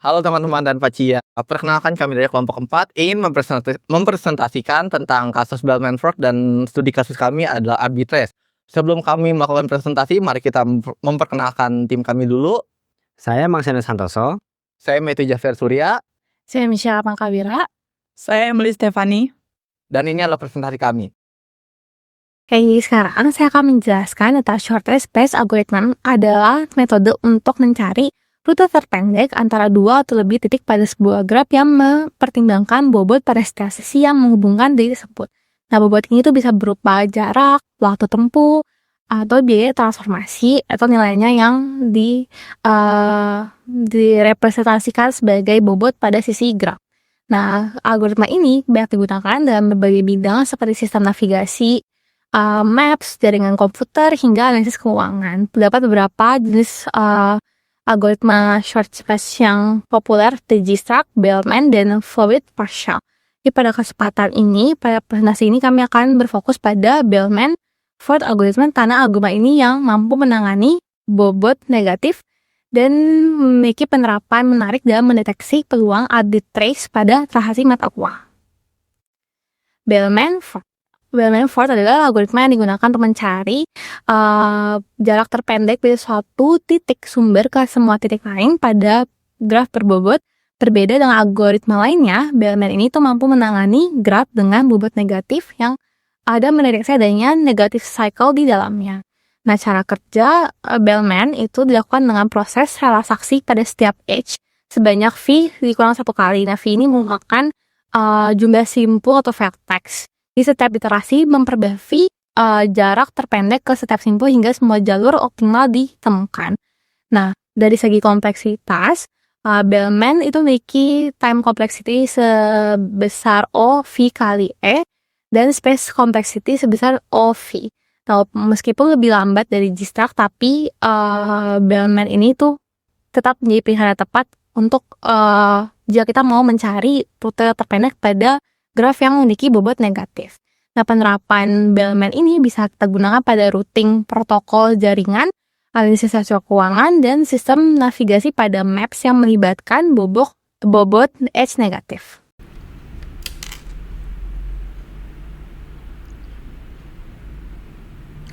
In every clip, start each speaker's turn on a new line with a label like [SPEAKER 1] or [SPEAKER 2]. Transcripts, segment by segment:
[SPEAKER 1] Halo teman-teman dan Facia, perkenalkan kami dari kelompok 4 ingin mempresentasikan tentang kasus Bellman Fraud dan studi kasus kami adalah arbitrage. Sebelum kami melakukan presentasi, mari kita memperkenalkan tim kami dulu.
[SPEAKER 2] Saya Mangsana Santoso.
[SPEAKER 1] Saya Metu Jafar Surya.
[SPEAKER 3] Saya Michelle Pangkawira.
[SPEAKER 4] Saya Emily Stefani.
[SPEAKER 1] Dan ini adalah presentasi kami.
[SPEAKER 3] Oke, sekarang saya akan menjelaskan tentang shortest space algorithm adalah metode untuk mencari rute terpendek antara dua atau lebih titik pada sebuah graf yang mempertimbangkan bobot pada setiap sisi yang menghubungkan titik tersebut. Nah, bobot ini tuh bisa berupa jarak, waktu tempuh, atau biaya transformasi atau nilainya yang direpresentasikan sebagai bobot pada sisi graf. Nah, algoritma ini banyak digunakan dalam berbagai bidang seperti sistem navigasi, maps, jaringan komputer, hingga analisis keuangan. Terdapat beberapa jenis algoritma short space yang populer, Digistruct, Bellman, dan Fluid Partial. Jadi pada kesempatan ini, pada presentasi ini kami akan berfokus pada Bellman Fraud algorithm karena algoritma ini yang mampu menangani bobot negatif dan memiliki penerapan menarik dalam mendeteksi peluang arbitrage pada transaksi mata uang. Bellman Fraud adalah algoritma yang digunakan untuk mencari jarak terpendek dari suatu titik sumber ke semua titik lain pada graf berbobot. Berbeda dengan algoritma lainnya, Bellman ini tuh mampu menangani graf dengan bobot negatif yang ada mendeteksi adanya negatif cycle di dalamnya. Nah, cara kerja Bellman itu dilakukan dengan proses relaksasi pada setiap edge sebanyak V dikurang 1 kali. Nah, V ini merupakan jumlah simpul atau vertex. Di setiap iterasi memperbarui jarak terpendek ke setiap simpul hingga semua jalur optimal ditemukan. Nah, dari segi kompleksitas, Bellman itu memiliki time complexity sebesar O V kali E dan space complexity sebesar O V. Nah, meskipun lebih lambat dari Digistruct, tapi Bellman ini tuh tetap menjadi pilihan yang tepat untuk jika kita mau mencari rute terpendek pada graf yang memiliki bobot negatif. Nah, penerapan Bellman ini bisa kita gunakan pada routing protokol jaringan, analisis rasio keuangan, dan sistem navigasi pada maps yang melibatkan bobot edge negatif.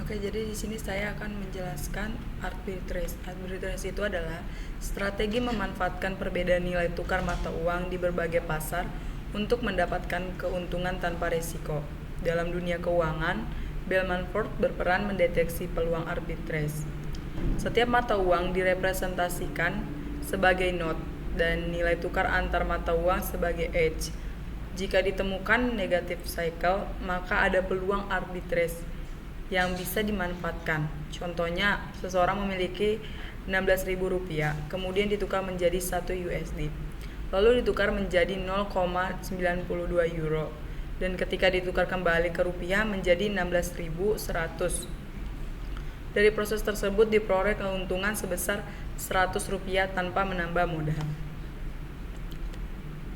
[SPEAKER 4] Oke, jadi di sini saya akan menjelaskan arbitrage. Arbitrage itu adalah strategi memanfaatkan perbedaan nilai tukar mata uang di berbagai pasar untuk mendapatkan keuntungan tanpa risiko. Dalam dunia keuangan, Bellman Fraud berperan mendeteksi peluang arbitrage. Setiap mata uang direpresentasikan sebagai node dan nilai tukar antar mata uang sebagai edge. Jika ditemukan negatif cycle, maka ada peluang arbitrage yang bisa dimanfaatkan. Contohnya, seseorang memiliki Rp16.000, kemudian ditukar menjadi 1 USD. Lalu ditukar menjadi 0,92 euro. Dan ketika ditukar kembali ke rupiah menjadi 16.100. Dari proses tersebut diperoleh keuntungan sebesar Rp100 tanpa menambah modal.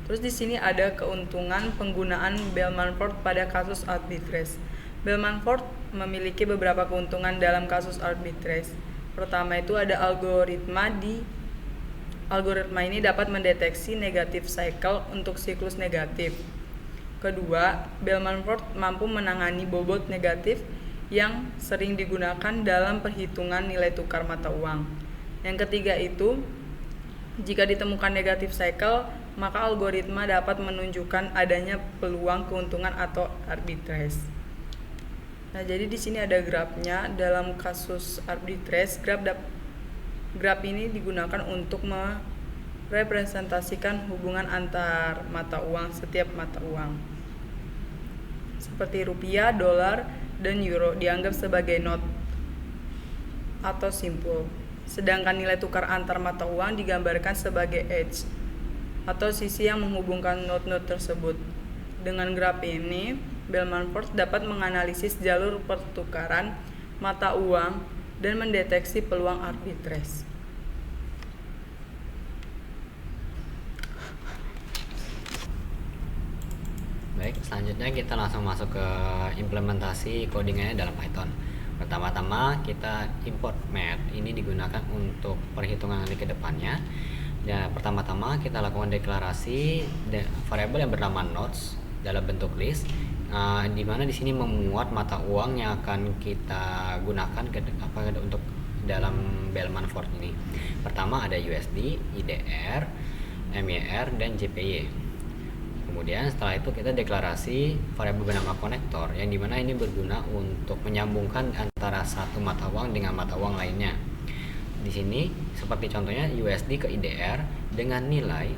[SPEAKER 4] Terus di sini ada keuntungan penggunaan Bellman Fraud pada kasus arbitrage. Bellman Fraud memiliki beberapa keuntungan dalam kasus arbitrage. Pertama itu ada algoritma ini dapat mendeteksi negatif cycle untuk siklus negatif. Kedua, Bellman Fraud mampu menangani bobot negatif yang sering digunakan dalam perhitungan nilai tukar mata uang. Yang ketiga itu, jika ditemukan negatif cycle, maka algoritma dapat menunjukkan adanya peluang keuntungan atau arbitrage. Nah, jadi di sini ada grafnya. Dalam kasus arbitrage, graf ini digunakan untuk merepresentasikan hubungan antar mata uang, setiap mata uang. Seperti rupiah, dolar, dan euro dianggap sebagai node atau simpul. Sedangkan nilai tukar antar mata uang digambarkan sebagai edge atau sisi yang menghubungkan node-node tersebut. Dengan graf ini, Bellman Fraud dapat menganalisis jalur pertukaran mata uang dan mendeteksi peluang arbitrage.
[SPEAKER 2] Baik, selanjutnya kita langsung masuk ke implementasi codingannya dalam Python. Pertama-tama kita import math. Ini digunakan untuk perhitungan nanti ke depannya. Ya, pertama-tama kita lakukan deklarasi variabel yang bernama nodes dalam bentuk list, di mana di sini memuat mata uang yang akan kita gunakan untuk dalam Bellman Ford ini. Pertama ada USD, IDR, MYR, dan JPY. Kemudian setelah itu kita deklarasi variabel bernama konektor, yang dimana ini berguna untuk menyambungkan antara satu mata uang dengan mata uang lainnya. Di sini seperti contohnya USD ke IDR dengan nilai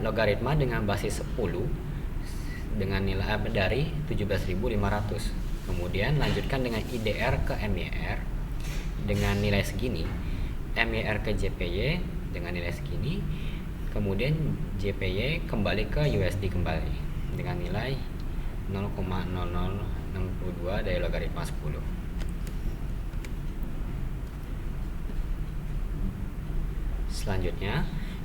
[SPEAKER 2] logaritma dengan basis 10 dengan nilai dari 17.500. Kemudian lanjutkan dengan IDR ke MYR dengan nilai segini, MYR ke JPY dengan nilai segini, kemudian JPY kembali ke USD kembali dengan nilai 0,0062 dari logaritma 10. Selanjutnya,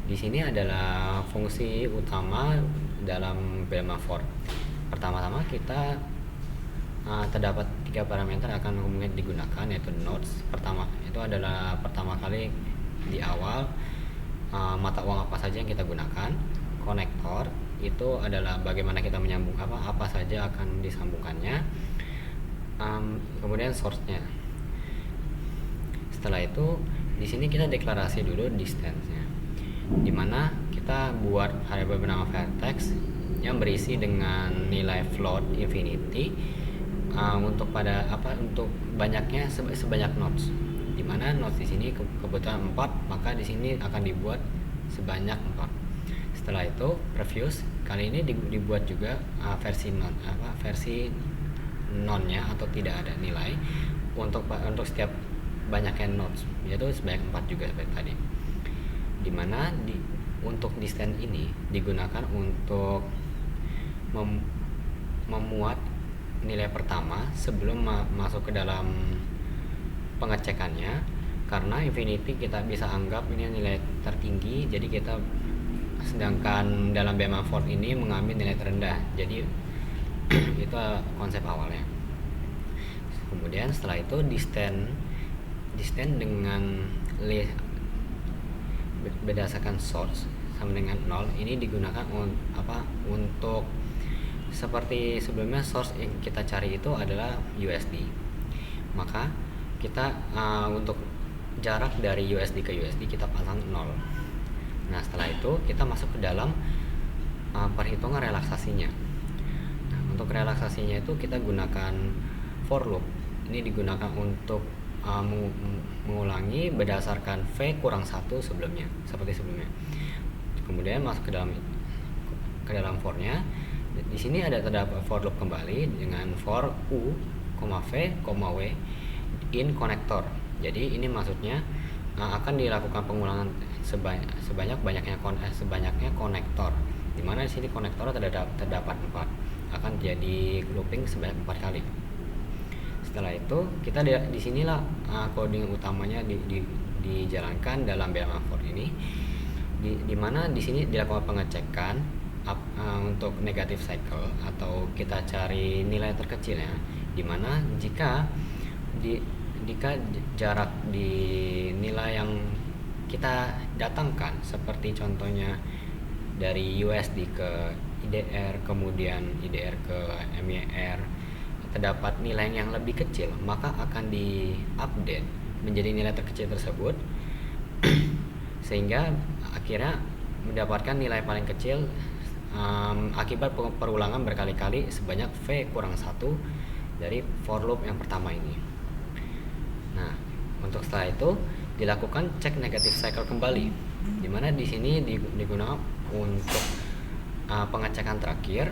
[SPEAKER 2] di sini adalah fungsi utama dalam Bellman Ford. Pertama-tama kita terdapat 3 parameter akan mungkin digunakan, yaitu nodes. Pertama itu adalah pertama kali di awal mata uang apa saja yang kita gunakan. Konektor itu adalah bagaimana kita menyambung apa saja akan disambungkannya. Kemudian source-nya. Setelah itu di sini kita deklarasi dulu distance-nya, dimana kita buat variabel bernama vertex yang berisi dengan nilai float infinity untuk banyaknya sebanyak nodes, dimana nodes di sini kebetulan 4, maka di sini akan dibuat sebanyak 4. Setelah itu previous kali ini dibuat juga versi non-nya atau tidak ada nilai untuk setiap banyaknya nodes, yaitu sebanyak 4 juga seperti tadi, dimana untuk distance ini digunakan untuk memuat nilai pertama sebelum masuk ke dalam pengecekannya, karena infinity kita bisa anggap ini nilai tertinggi, jadi kita sedangkan dalam Bellman Ford ini mengambil nilai terendah, jadi itu konsep awalnya. Kemudian setelah itu distance dengan berdasarkan source sama dengan 0 ini digunakan untuk seperti sebelumnya. Source yang kita cari itu adalah USD, maka kita untuk jarak dari USD ke USD kita pasang 0. Nah, setelah itu kita masuk ke dalam perhitungan relaksasinya. Nah, untuk relaksasinya itu kita gunakan for loop. Ini digunakan untuk mengulangi berdasarkan V kurang 1 sebelumnya, seperti sebelumnya. Kemudian masuk ke dalam for-nya. Di sini terdapat for loop kembali dengan for U, V, W in connector. Jadi ini maksudnya akan dilakukan pengulangan sebanyaknya konektor, di mana di sini konektor terdapat 4, akan jadi looping sebanyak 4 kali. Setelah itu kita di sinilah coding utamanya dijalankan dalam Bellman Ford ini, di mana di sini dilakukan pengecekan untuk negative cycle atau kita cari nilai terkecilnya, di mana jika jarak di nilai yang kita datangkan, seperti contohnya dari USD ke IDR, kemudian IDR ke MYR, terdapat nilai yang lebih kecil, maka akan di-update menjadi nilai terkecil tersebut sehingga akhirnya mendapatkan nilai paling kecil akibat perulangan berkali-kali sebanyak V kurang 1 dari for loop yang pertama ini. Nah, untuk setelah itu dilakukan cek negative cycle kembali, dimana di sini digunakan untuk pengecekan terakhir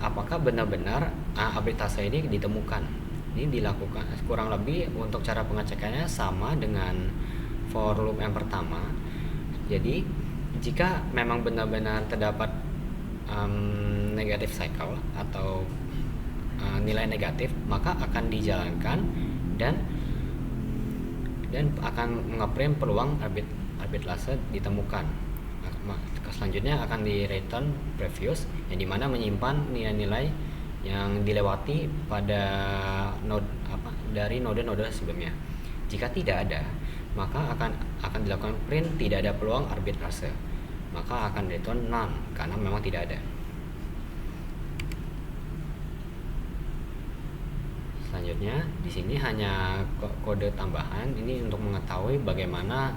[SPEAKER 2] apakah benar-benar arbitrase ini ditemukan. Ini dilakukan kurang lebih untuk cara pengecekannya sama dengan for loop yang pertama. Jadi jika memang benar-benar terdapat negative cycle atau nilai negatif, maka akan dijalankan dan akan mengeprint peluang arbitrase ditemukan. Selanjutnya akan di return previous, yang dimana menyimpan nilai-nilai yang dilewati pada dari node-node sebelumnya. Jika tidak ada, maka akan dilakukan print tidak ada peluang arbitrase, maka akan return none karena memang tidak ada. Selanjutnya di sini hanya kode tambahan ini untuk mengetahui bagaimana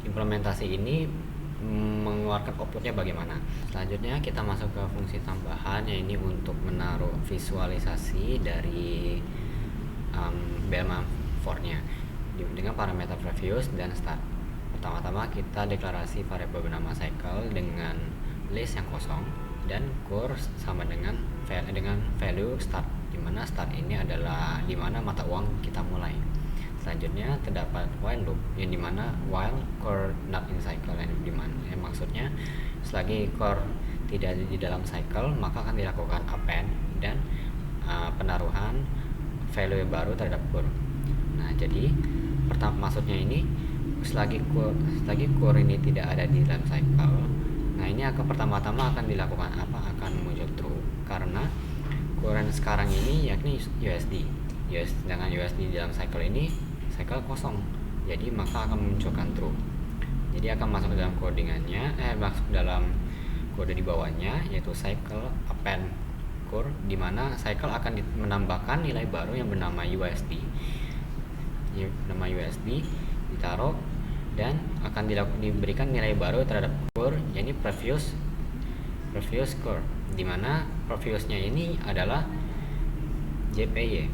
[SPEAKER 2] implementasi ini mengeluarkan outputnya bagaimana. Selanjutnya kita masuk ke fungsi tambahan, yang ini untuk menaruh visualisasi dari Bellman for-nya dengan parameter previous dan start. Pertama-tama kita deklarasi variabel bernama cycle dengan list yang kosong dan core sama dengan value start, dimana start ini adalah dimana mata uang kita mulai. Selanjutnya terdapat while loop yang dimana while core not in cycle, yang dimana maksudnya selagi core tidak ada di dalam cycle maka akan dilakukan append dan penaruhan value yang baru terhadap core. Nah jadi maksudnya ini selagi core ini tidak ada di dalam cycle, nah ini akan pertama-tama akan dilakukan apa, akan muncul true karena core sekarang ini yakni USD, dengan USD di dalam cycle ini cycle kosong, jadi maka akan memunculkan true. Jadi akan masuk ke dalam codingannya, masuk dalam kode di bawahnya yaitu cycle append core, di mana cycle akan menambahkan nilai baru yang bernama USD. Nama USD ditaruh dan akan diberikan nilai baru terhadap core, yakni previous core, di mana previousnya ini adalah JPY.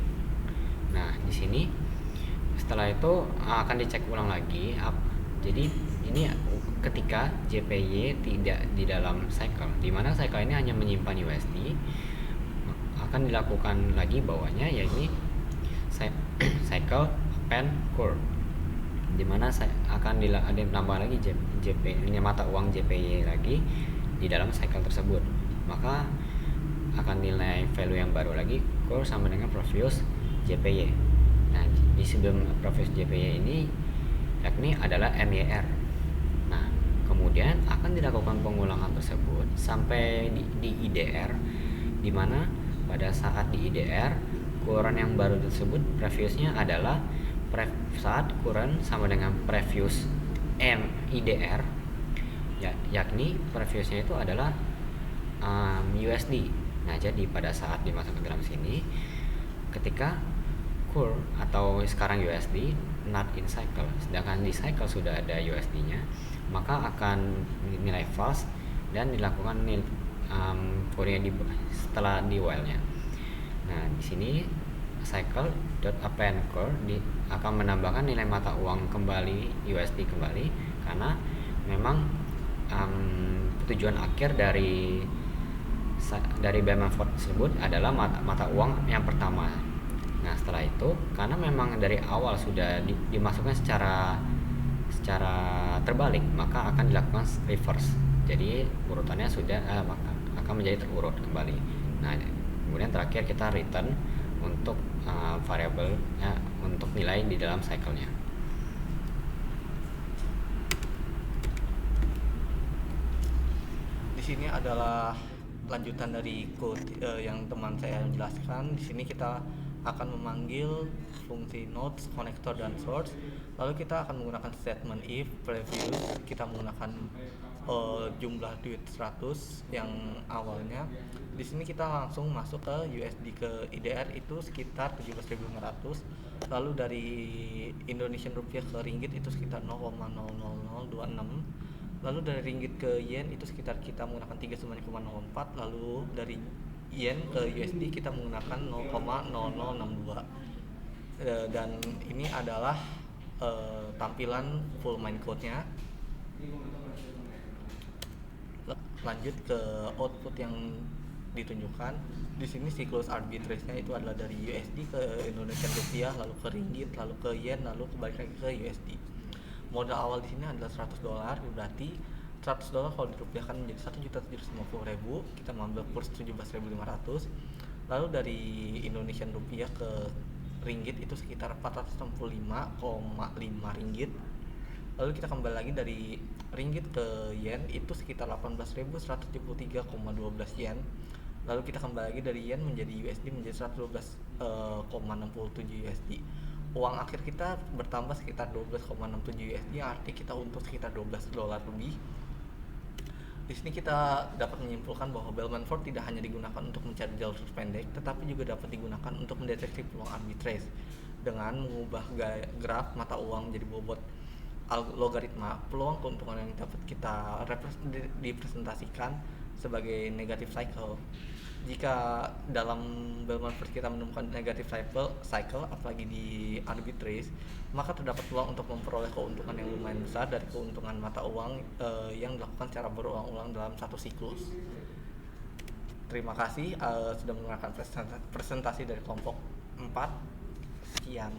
[SPEAKER 2] Nah di sini setelah itu akan dicek ulang lagi. Jadi ini ketika JPY tidak di dalam cycle, di mana cycle ini hanya menyimpan USD, akan dilakukan lagi bawahnya yakni cycle append core, di mana akan ditambah lagi ini mata uang JPY lagi di dalam cycle tersebut, maka akan nilai value yang baru lagi core sama dengan previous JPY. Nah, di sebelum previous JPY ini yakni adalah MYR. Nah, kemudian akan dilakukan pengulangan tersebut sampai di IDR, di mana pada saat di IDR current yang baru tersebut previousnya adalah saat current sama dengan previous IDR, yakni previousnya itu adalah USD. Nah, jadi pada saat dimasukkan ke dalam sini, ketika core atau sekarang USD not in cycle, sedangkan di cycle sudah ada USD-nya, maka akan nilai false dan dilakukan coding setelah di while-nya. Nah, di sini cycle.append core akan menambahkan nilai mata uang kembali USD kembali, karena memang tujuan akhir dari Bellman for tersebut adalah mata uang yang pertama. Nah setelah itu, karena memang dari awal sudah dimasukkan secara terbalik, maka akan dilakukan reverse. Jadi urutannya sudah akan menjadi terurut kembali. Nah kemudian terakhir kita return untuk variabel untuk nilai di dalam cycle-nya.
[SPEAKER 1] Di sini adalah lanjutan dari code yang teman saya jelaskan. Di sini kita akan memanggil fungsi nodes, connector, dan source. Lalu kita akan menggunakan statement if, previous, kita menggunakan jumlah duit 100 yang awalnya. Di sini kita langsung masuk ke USD, ke IDR itu sekitar 17.500. Lalu dari Indonesian rupiah ke ringgit itu sekitar 0,00026. Lalu dari ringgit ke yen itu sekitar kita menggunakan 39,04. Lalu dari yen ke USD kita menggunakan 0,0062. Dan ini adalah tampilan full main code-nya. Lanjut ke output yang ditunjukkan. Di sini siklus arbitrage-nya itu adalah dari USD ke Indonesian rupiah, lalu ke ringgit, lalu ke yen, lalu kembali lagi ke USD. Modal awal di sini adalah $100, berarti $100 kalau dirupiahkan menjadi 1.750.000, kita mengambil kurs 17.500. Lalu dari Indonesian rupiah ke ringgit itu sekitar 465,5 ringgit. Lalu kita kembali lagi dari ringgit ke yen itu sekitar 18.173,12 yen. Lalu kita kembali lagi dari yen menjadi USD menjadi 112,67 USD. uang akhir kita bertambah sekitar 12,67 USD, yang arti kita untung sekitar $12 lebih. Di sini kita dapat menyimpulkan bahwa Bellman Ford tidak hanya digunakan untuk mencari jalur pendek, tetapi juga dapat digunakan untuk mendeteksi peluang arbitrage dengan mengubah graf mata uang menjadi bobot logaritma. Peluang keuntungan yang dapat kita dipresentasikan sebagai negative cycle. Jika dalam Bellman Ford kita menemukan negative cycle apalagi di arbitrage, maka terdapat peluang untuk memperoleh keuntungan yang lumayan besar dari keuntungan mata uang yang dilakukan secara berulang-ulang dalam satu siklus. Terima kasih sudah mendengarkan presentasi dari kelompok 4. Sekian.